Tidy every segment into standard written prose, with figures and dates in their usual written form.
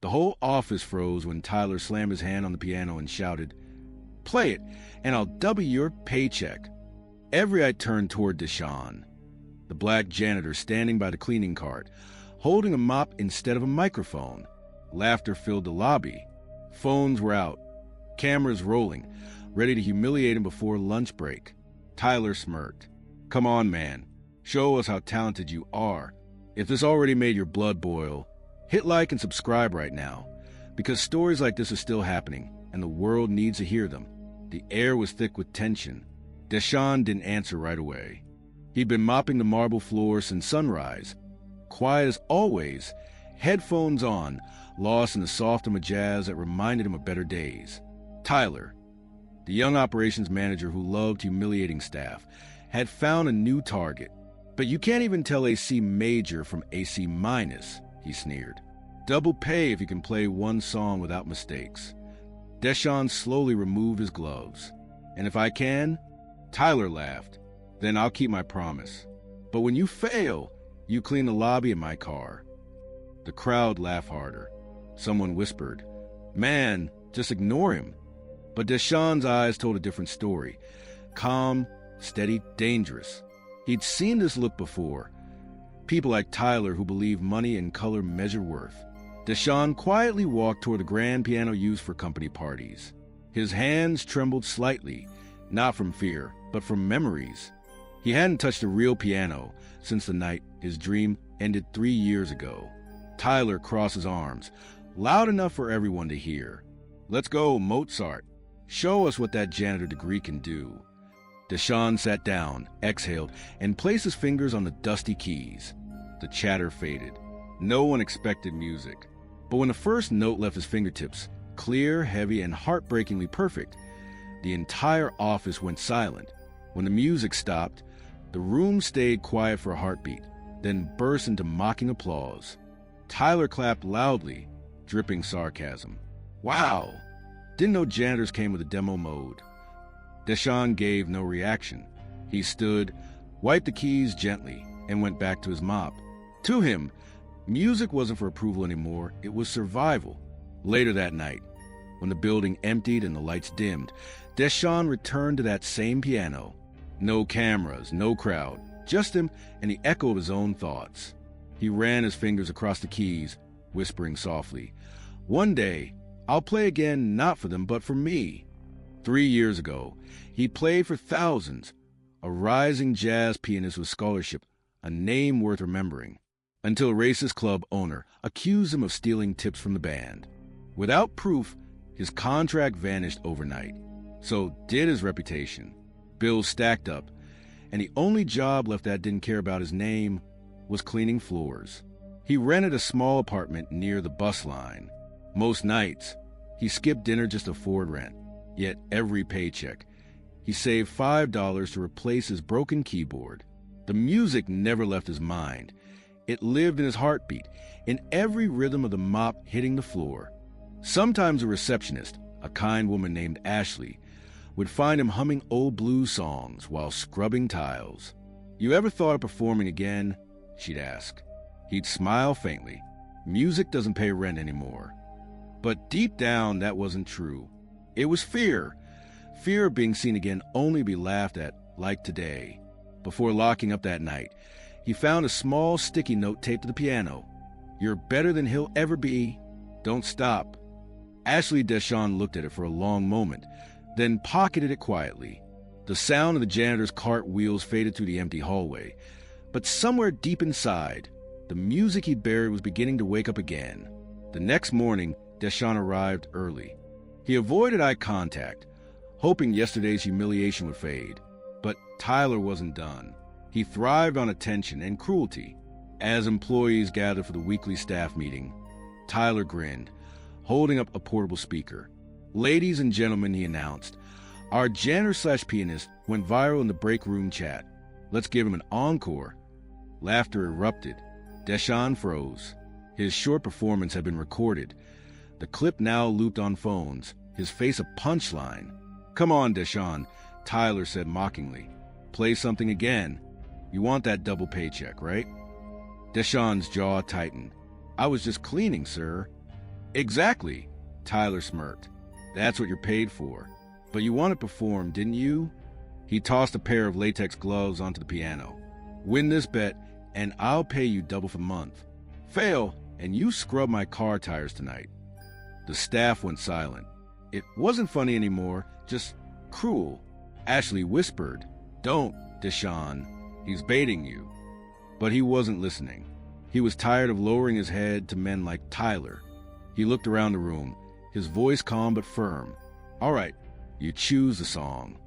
The whole office froze when Tyler slammed his hand on the piano and shouted, "Play it, and I'll double your paycheck." Every eye turned toward Deshawn, the black janitor standing by the cleaning cart, holding a mop instead of a microphone. Laughter filled the lobby. Phones were out, cameras rolling, ready to humiliate him before lunch break. Tyler smirked. "Come on, man. Show us how talented you are. If this already made your blood boil, hit like and subscribe right now, because stories like this are still happening, and the world needs to hear them." The air was thick with tension. Deshawn didn't answer right away. He'd been mopping the marble floor since sunrise, quiet as always, headphones on, lost in the soft hum of jazz that reminded him of better days. Tyler, the young operations manager who loved humiliating staff, had found a new target. "But you can't even tell a C major from a C minus," he sneered. "Double pay if you can play one song without mistakes." Deshawn slowly removed his gloves. "And if I can?" Tyler laughed. "Then I'll keep my promise. But when you fail, you clean the lobby in my car." The crowd laughed harder. Someone whispered, "Man, just ignore him." But Deshawn's eyes told a different story. Calm, steady, dangerous. He'd seen this look before. People like Tyler who believe money and color measure worth. Deshawn quietly walked toward the grand piano used for company parties. His hands trembled slightly, not from fear, but from memories. He hadn't touched a real piano since the night his dream ended 3 years ago. Tyler crossed his arms, loud enough for everyone to hear. "Let's go, Mozart. Show us what that janitor degree can do." Deshawn sat down, exhaled, and placed his fingers on the dusty keys. The chatter faded. No one expected music. But when the first note left his fingertips, clear, heavy, and heartbreakingly perfect, the entire office went silent. When the music stopped, the room stayed quiet for a heartbeat, then burst into mocking applause. Tyler clapped loudly, dripping sarcasm. "Wow! Didn't know janitors came with a demo mode." Deshawn gave no reaction. He stood, wiped the keys gently, and went back to his mop. To him, music wasn't for approval anymore, it was survival. Later that night, when the building emptied and the lights dimmed, Deshawn returned to that same piano. No cameras, no crowd, just him and the echo of his own thoughts. He ran his fingers across the keys, whispering softly, "One day, I'll play again, not for them, but for me." 3 years ago, he played for thousands, a rising jazz pianist with scholarship, a name worth remembering, until a racist club owner accused him of stealing tips from the band. Without proof, his contract vanished overnight. So did his reputation. Bills stacked up, and the only job left that didn't care about his name was cleaning floors. He rented a small apartment near the bus line. Most nights, he skipped dinner just to afford rent. Yet every paycheck, he saved $5 to replace his broken keyboard. The music never left his mind. It lived in his heartbeat, in every rhythm of the mop hitting the floor. Sometimes a receptionist, a kind woman named Ashley, would find him humming old blues songs while scrubbing tiles. "You ever thought of performing again?" she'd ask. He'd smile faintly. Music doesn't pay rent anymore. But deep down, that wasn't true. It was fear. Fear of being seen again, only to be laughed at, like today. Before locking up that night, he found a small sticky note taped to the piano. "You're better than he'll ever be. Don't stop." Ashley Deshawn looked at it for a long moment, then pocketed it quietly. The sound of the janitor's cart wheels faded through the empty hallway. But somewhere deep inside, the music he'd buried was beginning to wake up again. The next morning, Deshawn arrived early. He avoided eye contact, hoping yesterday's humiliation would fade. But Tyler wasn't done. He thrived on attention and cruelty. As employees gathered for the weekly staff meeting, Tyler grinned, holding up a portable speaker. "Ladies and gentlemen," he announced, "our janitor/pianist went viral in the break room chat. Let's give him an encore." Laughter erupted. Deshawn froze. His short performance had been recorded. The clip now looped on phones, his face a punchline. "Come on, Deshawn," Tyler said mockingly. "Play something again. You want that double paycheck, right?" Deshawn's jaw tightened. "I was just cleaning, sir." Exactly, Tyler smirked. That's what you're paid for. But you wanted to perform, didn't you? He tossed a pair of latex gloves onto the piano. Win this bet, and I'll pay you double for the month. Fail, and you scrub my car tires tonight. The staff went silent. It wasn't funny anymore, just cruel. Ashley whispered, "Don't, Deshawn. He's baiting you." But he wasn't listening. He was tired of lowering his head to men like Tyler. He looked around the room, his voice calm but firm. "All right, you choose the song."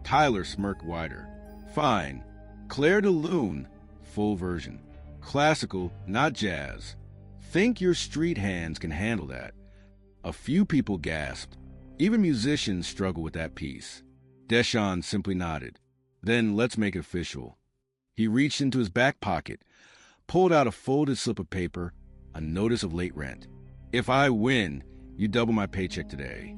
Tyler smirked wider. "Fine. Claire de Lune, full version. Classical, not jazz. Think your street hands can handle that." A few people gasped. Even musicians struggle with that piece. Deshawn simply nodded. "Then let's make it official." He reached into his back pocket, pulled out a folded slip of paper, a notice of late rent. "If I win, you double my paycheck today.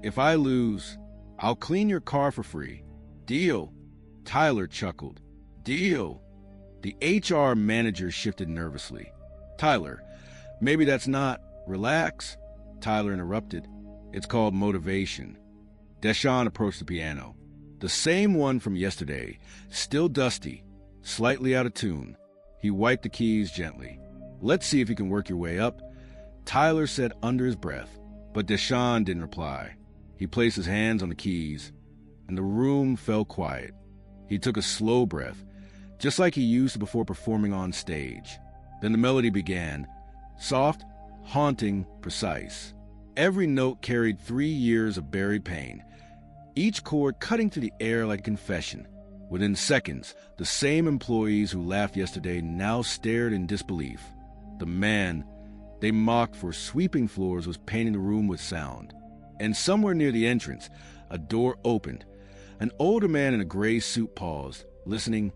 If I lose, I'll clean your car for free. Deal?" Tyler chuckled. "Deal." The HR manager shifted nervously. "Tyler, maybe that's not—" "Relax," Tyler interrupted. "It's called motivation." Deshawn approached the piano. The same one from yesterday, still dusty, slightly out of tune. He wiped the keys gently. "Let's see if you can work your way up," Tyler said under his breath. But Deshawn didn't reply. He placed his hands on the keys, and the room fell quiet. He took a slow breath, just like he used to before performing on stage. Then the melody began, soft, haunting, precise. Every note carried 3 years of buried pain, each chord cutting through the air like a confession. Within seconds, the same employees who laughed yesterday now stared in disbelief. The man they mocked for sweeping floors was painting the room with sound. And somewhere near the entrance, a door opened. An older man in a gray suit paused, listening,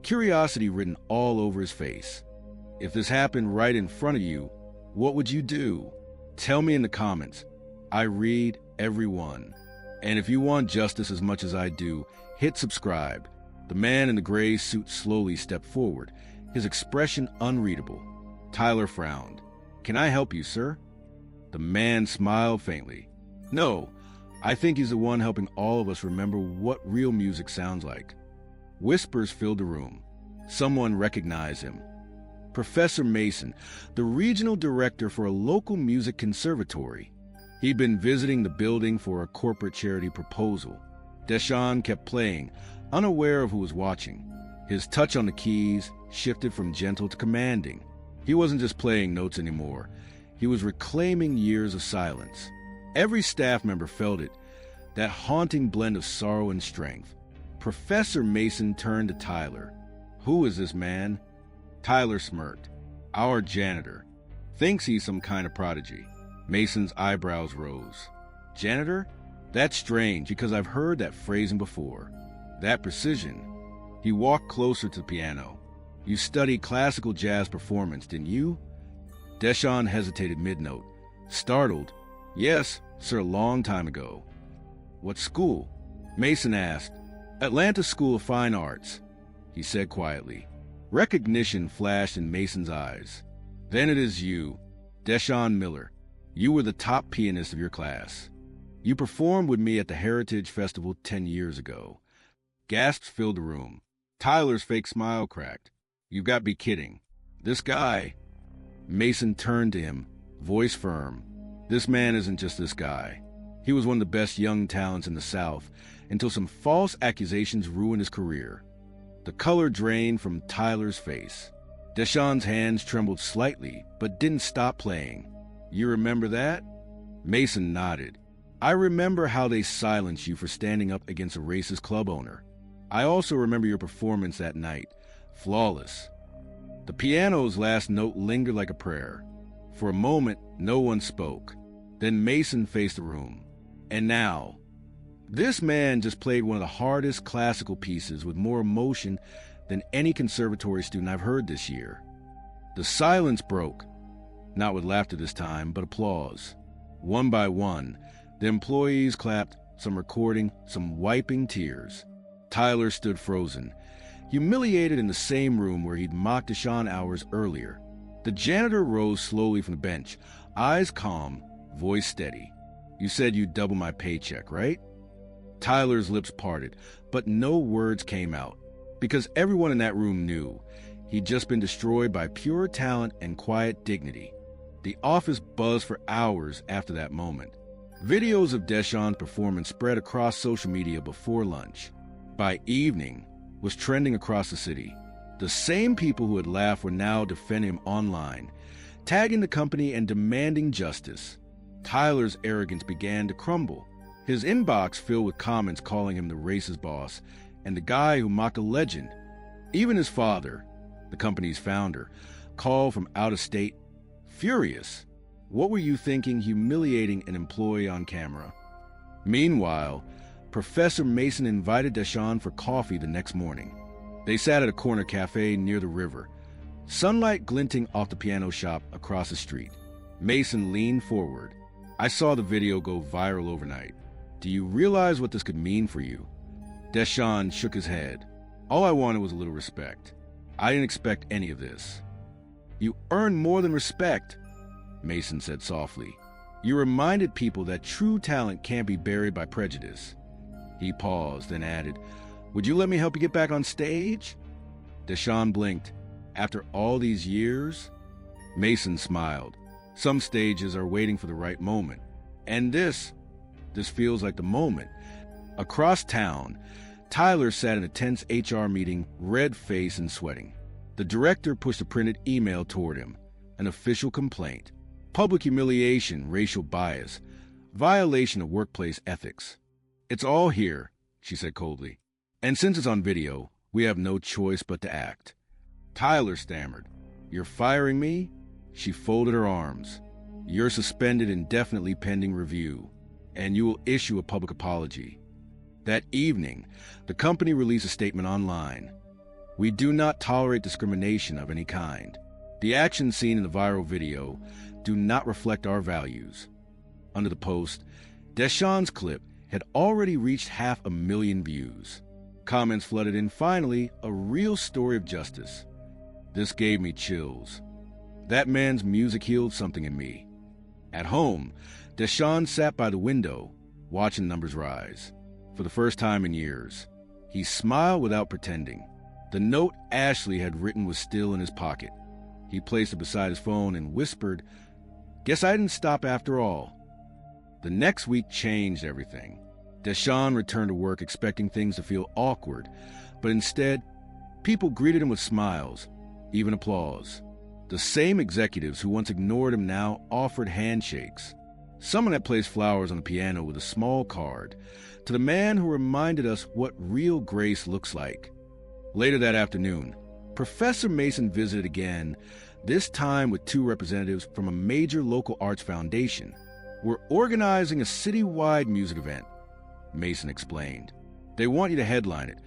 curiosity written all over his face. "If this happened right in front of you, what would you do? Tell me in the comments. I read every one. And if you want justice as much as I do, hit subscribe." The man in the gray suit slowly stepped forward, his expression unreadable. Tyler frowned. "Can I help you, sir?" The man smiled faintly. "No, I think he's the one helping all of us remember what real music sounds like." Whispers filled the room. Someone recognized him. Professor Mason, the regional director for a local music conservatory. He'd been visiting the building for a corporate charity proposal. Deshawn kept playing, unaware of who was watching. His touch on the keys shifted from gentle to commanding. He wasn't just playing notes anymore. He was reclaiming years of silence. Every staff member felt it, that haunting blend of sorrow and strength. Professor Mason turned to Tyler. "Who is this man?" Tyler smirked. "Our janitor. Thinks he's some kind of prodigy." Mason's eyebrows rose. "Janitor? That's strange, because I've heard that phrasing before. That precision." He walked closer to the piano. "You studied classical jazz performance, didn't you?" Deshawn hesitated mid-note. Startled. "Yes, sir, a long time ago." "What school?" Mason asked. "Atlanta School of Fine Arts," he said quietly. Recognition flashed in Mason's eyes. "Then it is you, Deshawn Miller. You were the top pianist of your class. You performed with me at the Heritage Festival 10 years ago." Gasps filled the room. Tyler's fake smile cracked. "You've got to be kidding. This guy—" Mason turned to him, voice firm. "This man isn't just this guy. He was one of the best young talents in the South until some false accusations ruined his career." The color drained from Tyler's face. Deshawn's hands trembled slightly, but didn't stop playing. "You remember that?" Mason nodded. "I remember how they silenced you for standing up against a racist club owner. I also remember your performance that night. Flawless." The piano's last note lingered like a prayer. For a moment, no one spoke. Then Mason faced the room. "And now, this man just played one of the hardest classical pieces with more emotion than any conservatory student I've heard this year." The silence broke, not with laughter this time, but applause. One by one, the employees clapped, some recording, some wiping tears. Tyler stood frozen, humiliated in the same room where he'd mocked Deshawn hours earlier. The janitor rose slowly from the bench, Eyes calm, voice steady. "You said you'd double my paycheck, right?" Tyler's lips parted, but no words came out, because everyone in that room knew he'd just been destroyed by pure talent and quiet dignity. The office buzzed for hours after that moment. Videos of Deshawn's performance spread across social media before lunch. By evening, was trending across the city. The same people who had laughed were now defending him online, tagging the company and demanding justice. Tyler's arrogance began to crumble. His inbox filled with comments calling him the racist boss and the guy who mocked a legend. Even his father, the company's founder, called from out of state, furious. "What were you thinking humiliating an employee on camera?" Meanwhile, Professor Mason invited Deshawn for coffee the next morning. They sat at a corner cafe near the river, sunlight glinting off the piano shop across the street. Mason leaned forward. "I saw the video go viral overnight. Do you realize what this could mean for you?" Deshawn shook his head. "All I wanted was a little respect. I didn't expect any of this." "You earned more than respect," Mason said softly. "You reminded people that true talent can't be buried by prejudice." He paused, then added, "Would you let me help you get back on stage?" Deshawn blinked. "After all these years?" Mason smiled. "Some stages are waiting for the right moment. And this feels like the moment." Across town, Tyler sat in a tense HR meeting, red-faced and sweating. The director pushed a printed email toward him, an official complaint. Public humiliation, racial bias, violation of workplace ethics. "It's all here," she said coldly. "And since it's on video, we have no choice but to act." Tyler stammered. "You're firing me?" She folded her arms. "You're suspended indefinitely pending review, and you will issue a public apology." That evening, the company released a statement online. "We do not tolerate discrimination of any kind. The actions seen in the viral video do not reflect our values." Under the post, Deshawn's clip had already reached 500,000 views. Comments flooded in. Finally, a real story of justice. This gave me chills. That man's music healed something in me. At home, Deshawn sat by the window, watching numbers rise. For the first time in years, he smiled without pretending. The note Ashley had written was still in his pocket. He placed it beside his phone and whispered, "Guess I didn't stop after all." The next week changed everything. Deshawn returned to work expecting things to feel awkward, but instead, people greeted him with smiles, even applause. The same executives who once ignored him now offered handshakes. Someone had placed flowers on the piano with a small card to the man who reminded us what real grace looks like. Later that afternoon, Professor Mason visited again, this time with 2 representatives from a major local arts foundation. "We're organizing a citywide music event," Mason explained. "They want you to headline it,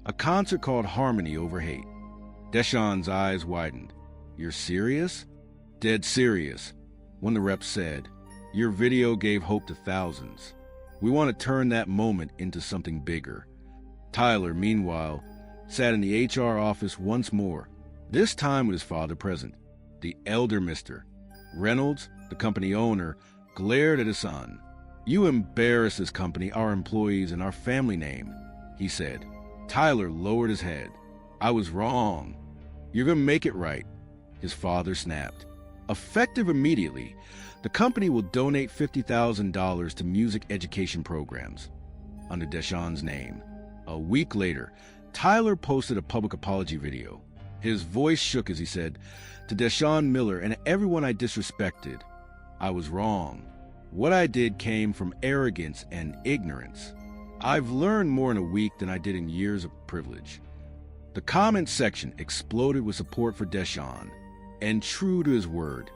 a concert called Harmony Over Hate." Deshawn's eyes widened. "You're serious?" "Dead serious," one of the reps said. "Your video gave hope to thousands. We want to turn that moment into something bigger." Tyler, meanwhile, sat in the HR office once more, this time with his father present. The elder Mr. Reynolds, the company owner, glared at his son. "You embarrass this company, our employees, and our family name," he said. Tyler lowered his head. "I was wrong." "You're going to make it right," his father snapped. Effective immediately, the company will donate $50,000 to music education programs under Deshawn's name. A week later, Tyler posted a public apology video. His voice shook as he said, "To Deshawn Miller and everyone I disrespected, I was wrong. What I did came from arrogance and ignorance. I've learned more in a week than I did in years of privilege." The comment section exploded with support for Deshawn, and true to his word,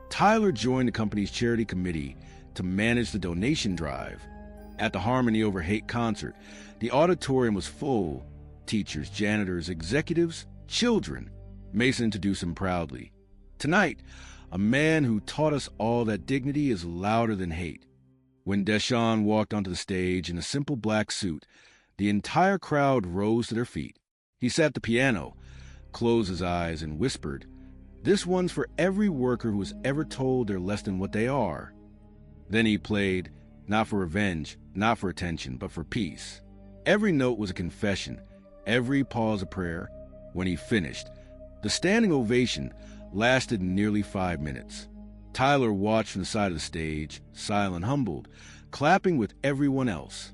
Tyler joined the company's charity committee to manage the donation drive. At the Harmony Over Hate concert, the auditorium was full. Teachers, janitors, executives, children. Mason introduced him proudly. "Tonight, a man who taught us all that dignity is louder than hate." When Deshawn walked onto the stage in a simple black suit, the entire crowd rose to their feet. He sat at the piano, closed his eyes, and whispered, This one's for every worker who was ever told they're less than what they are. Then he played, not for revenge, not for attention, but for peace. Every note was a confession, every pause a prayer. When he finished, the standing ovation lasted nearly 5 minutes. Tyler watched from the side of the stage, silent, humbled, clapping with everyone else.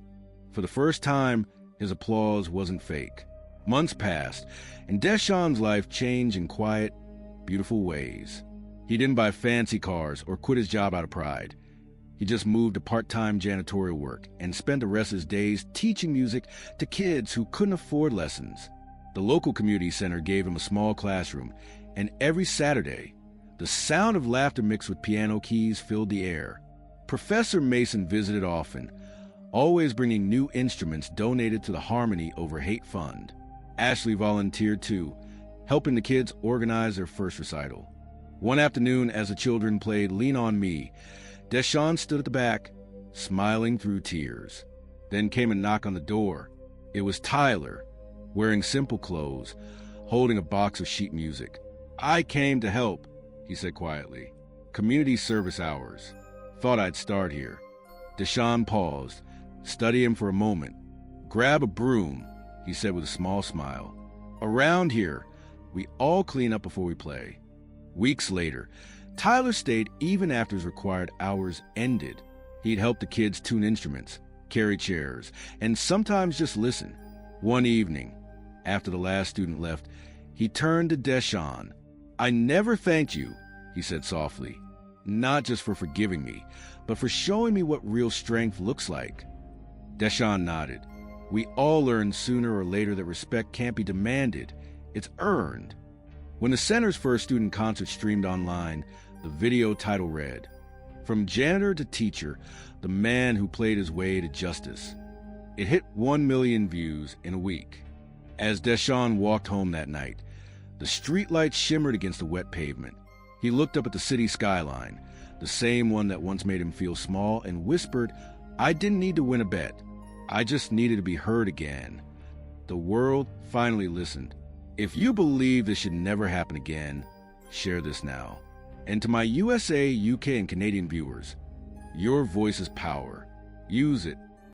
For the first time, his applause wasn't fake. Months passed, and Deshawn's life changed in quiet, beautiful ways. He didn't buy fancy cars or quit his job out of pride. He just moved to part-time janitorial work and spent the rest of his days teaching music to kids who couldn't afford lessons. The local community center gave him a small classroom, and every Saturday, the sound of laughter mixed with piano keys filled the air. Professor Mason visited often, always bringing new instruments donated to the Harmony Over Hate Fund. Ashley volunteered too, helping the kids organize their first recital. One afternoon, as the children played Lean on Me, Deshawn stood at the back, smiling through tears. Then came a knock on the door. It was Tyler, wearing simple clothes, holding a box of sheet music. "I came to help," he said quietly. "Community service hours. Thought I'd start here." Deshawn paused, studied him for a moment. "Grab a broom," he said with a small smile. "Around here, we all clean up before we play." Weeks later, Tyler stayed even after his required hours ended. He'd help the kids tune instruments, carry chairs, and sometimes just listen. One evening, after the last student left, he turned to Deshawn. "I never thanked you," he said softly, "not just for forgiving me, but for showing me what real strength looks like." Deshawn nodded. "We all learn sooner or later that respect can't be demanded, it's earned." When the center's first student concert streamed online, the video title read, "From Janitor to Teacher, the Man Who Played His Way to Justice." It hit 1 million views in a week. As Deshawn walked home that night, the streetlights shimmered against the wet pavement. He looked up at the city skyline, the same one that once made him feel small, and whispered, "I didn't need to win a bet. I just needed to be heard again." The world finally listened. If you believe this should never happen again, share this now. And to my USA, UK, and Canadian viewers, your voice is power. Use it.